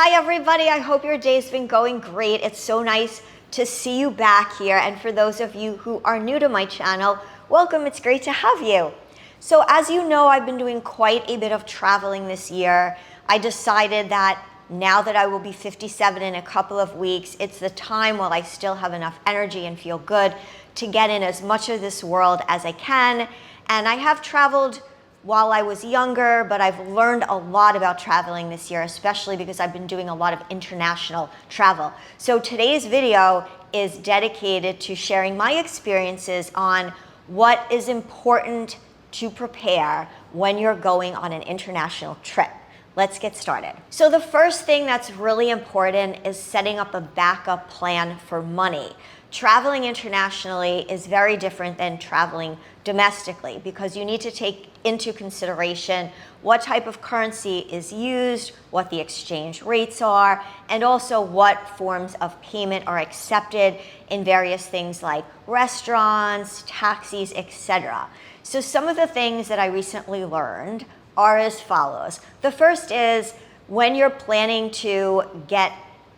Hi everybody, I hope your day's been going great. It's so nice to see you back here. And for those of you who are new to my channel, welcome, it's great to have you. So as you know, I've been doing quite a bit of traveling this year. I decided that now that I will be 57 in a couple of weeks, it's the time while I still have enough energy and feel good to get in as much of this world as I can. And I have traveled while I was younger, but I've learned a lot about traveling this year, especially because I've been doing a lot of international travel. So today's video is dedicated to sharing my experiences on what is important to prepare when you're going on an international trip. Let's get started. So the first thing that's really important is setting up a backup plan for money. Traveling internationally is very different than traveling domestically because you need to take into consideration what type of currency is used, what the exchange rates are, and also what forms of payment are accepted in various things like restaurants, taxis, etc. So some of the things that I recently learned are as follows. The first is when you're planning to get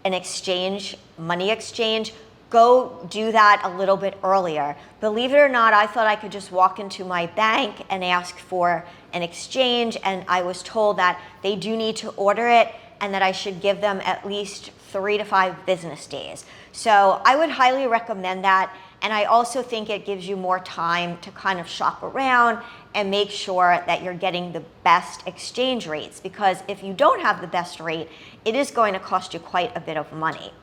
an exchange, money exchange, go do that a little bit earlier. Believe it or not, I thought I could just walk into my bank and ask for an exchange, and I was told that they do need to order it and that I should give them at least 3 to 5 business days. So I would highly recommend that, and I also think it gives you more time to kind of shop around and make sure that you're getting the best exchange rates, because if you don't have the best rate, it is going to cost you quite a bit of money.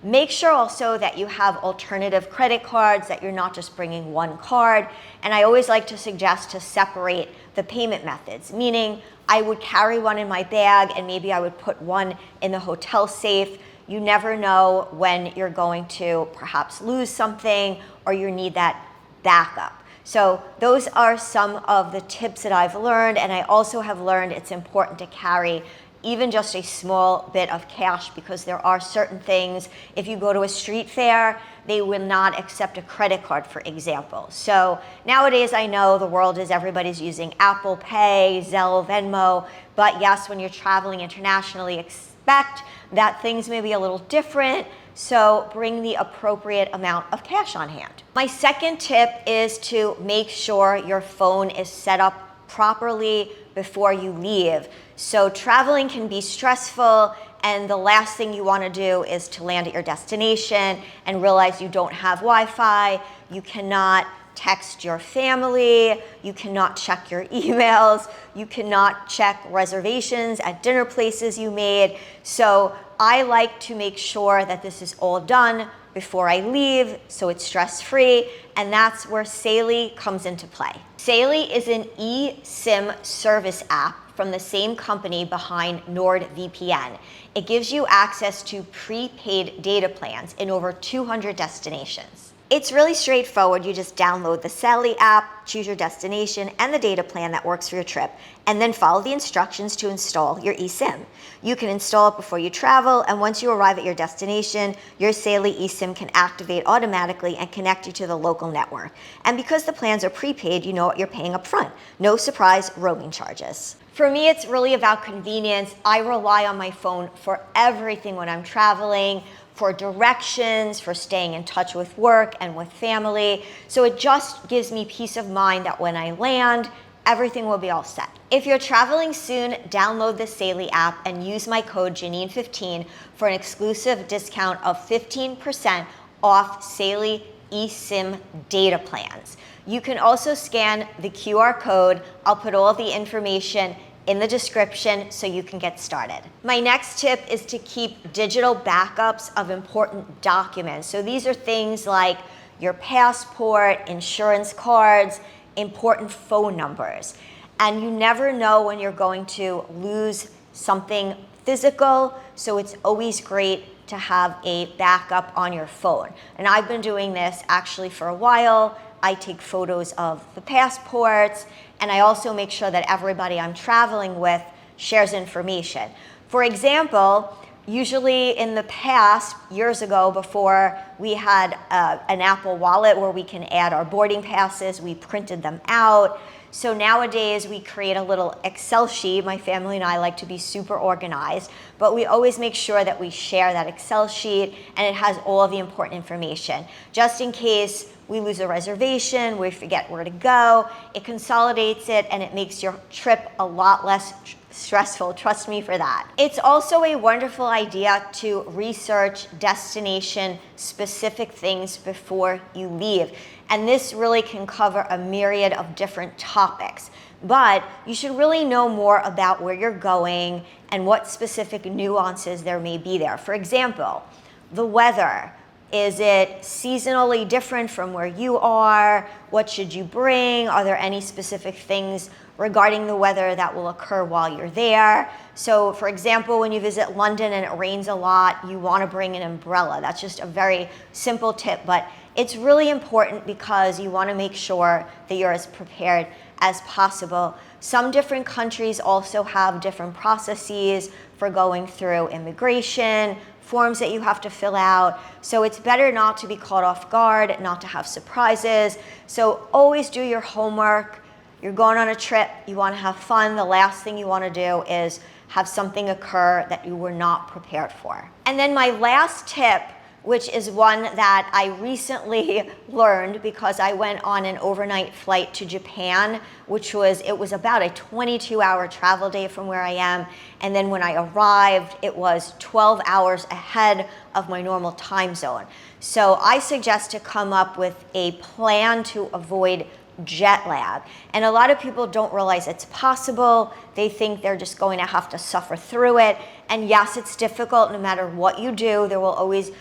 Make sure also that you have alternative credit cards, that you're not just bringing one card. And I always like to suggest to separate the payment methods, meaning I would carry one in my bag and maybe I would put one in the hotel safe. You never know when you're going to perhaps lose something or you need that backup. So those are some of the tips that I've learned, and I also have learned it's important to carry even just a small bit of cash, because there are certain things, if you go to a street fair, they will not accept a credit card, for example. So nowadays I know the world is everybody's using Apple Pay, Zelle, Venmo, but yes, when you're traveling internationally, expect that things may be a little different, so bring the appropriate amount of cash on hand. My second tip is to make sure your phone is set up properly before you leave. So traveling can be stressful, and the last thing you want to do is to land at your destination and realize you don't have Wi-Fi, you cannot text your family, you cannot check your emails, you cannot check reservations at dinner places you made. So I like to make sure that this is all done before I leave, so it's stress-free, and that's where Saily comes into play. Saily is an eSIM service app from the same company behind NordVPN. It gives you access to prepaid data plans in over 200 destinations. It's really straightforward. You just download the Saily app, choose your destination and the data plan that works for your trip, and then follow the instructions to install your eSIM. You can install it before you travel, and once you arrive at your destination, your Saily eSIM can activate automatically and connect you to the local network. And because the plans are prepaid, you know what you're paying up front. No surprise roaming charges. For me, it's really about convenience. I rely on my phone for everything when I'm traveling, for directions, for staying in touch with work and with family. So it just gives me peace of mind that when I land, everything will be all set. If you're traveling soon, download the Saily app and use my code Janine15 for an exclusive discount of 15% off Saily eSIM data plans. You can also scan the QR code. I'll put all the information in the description so you can get started. My next tip is to keep digital backups of important documents. So these are things like your passport, insurance cards, important phone numbers. And you never know when you're going to lose something physical, so it's always great to have a backup on your phone. And I've been doing this actually for a while. I take photos of the passports, and I also make sure that everybody I'm traveling with shares information. For example, usually in the past, years ago, before we had an Apple Wallet where we can add our boarding passes, we printed them out. So nowadays we create a little Excel sheet. My family and I like to be super organized, but we always make sure that we share that Excel sheet and it has all of the important information. Just in case we lose a reservation, we forget where to go, it consolidates it and it makes your trip a lot less stressful. Trust me for that. It's also a wonderful idea to research destination specific things before you leave. And this really can cover a myriad of different topics. But you should really know more about where you're going and what specific nuances there may be there. For example, the weather. Is it seasonally different from where you are? What should you bring? Are there any specific things regarding the weather that will occur while you're there? So for example, when you visit London and it rains a lot, you want to bring an umbrella. That's just a very simple tip, but it's really important because you want to make sure that you're as prepared as possible. Some different countries also have different processes for going through immigration, forms that you have to fill out. So it's better not to be caught off guard, not to have surprises. So always do your homework. You're going on a trip, you want to have fun. The last thing you want to do is have something occur that you were not prepared for. And then my last tip, which is one that I recently learned because I went on an overnight flight to Japan, it was about a 22-hour travel day from where I am. And then when I arrived, it was 12 hours ahead of my normal time zone. So I suggest to come up with a plan to avoid jet lag. And a lot of people don't realize it's possible. They think they're just going to have to suffer through it. And yes, it's difficult. No matter what you do, you'll always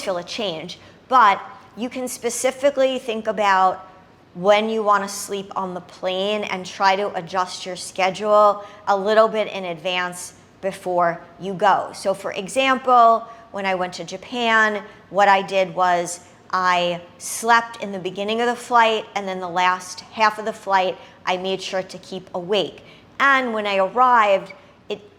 feel a change. But you can specifically think about when you want to sleep on the plane and try to adjust your schedule a little bit in advance before you go. So for example, when I went to Japan, what I did was I slept in the beginning of the flight, and then the last half of the flight, I made sure to keep awake. And when I arrived,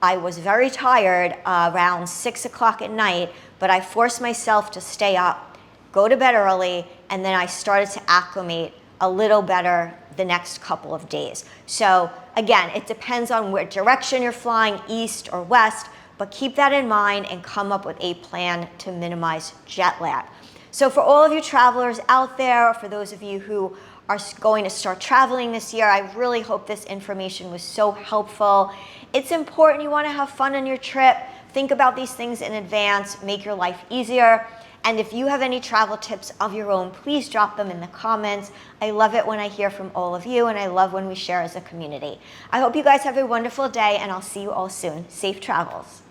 I was very tired around 6 o'clock at night, but I forced myself to stay up, go to bed early, and then I started to acclimate a little better the next couple of days. So again, it depends on what direction you're flying, east or west, but keep that in mind and come up with a plan to minimize jet lag. So for all of you travelers out there, or for those of you who are going to start traveling this year, I really hope this information was so helpful. It's important. You want to have fun on your trip. Think about these things in advance, make your life easier. And if you have any travel tips of your own, please drop them in the comments. I love it when I hear from all of you, and I love when we share as a community. I hope you guys have a wonderful day, and I'll see you all soon. Safe travels.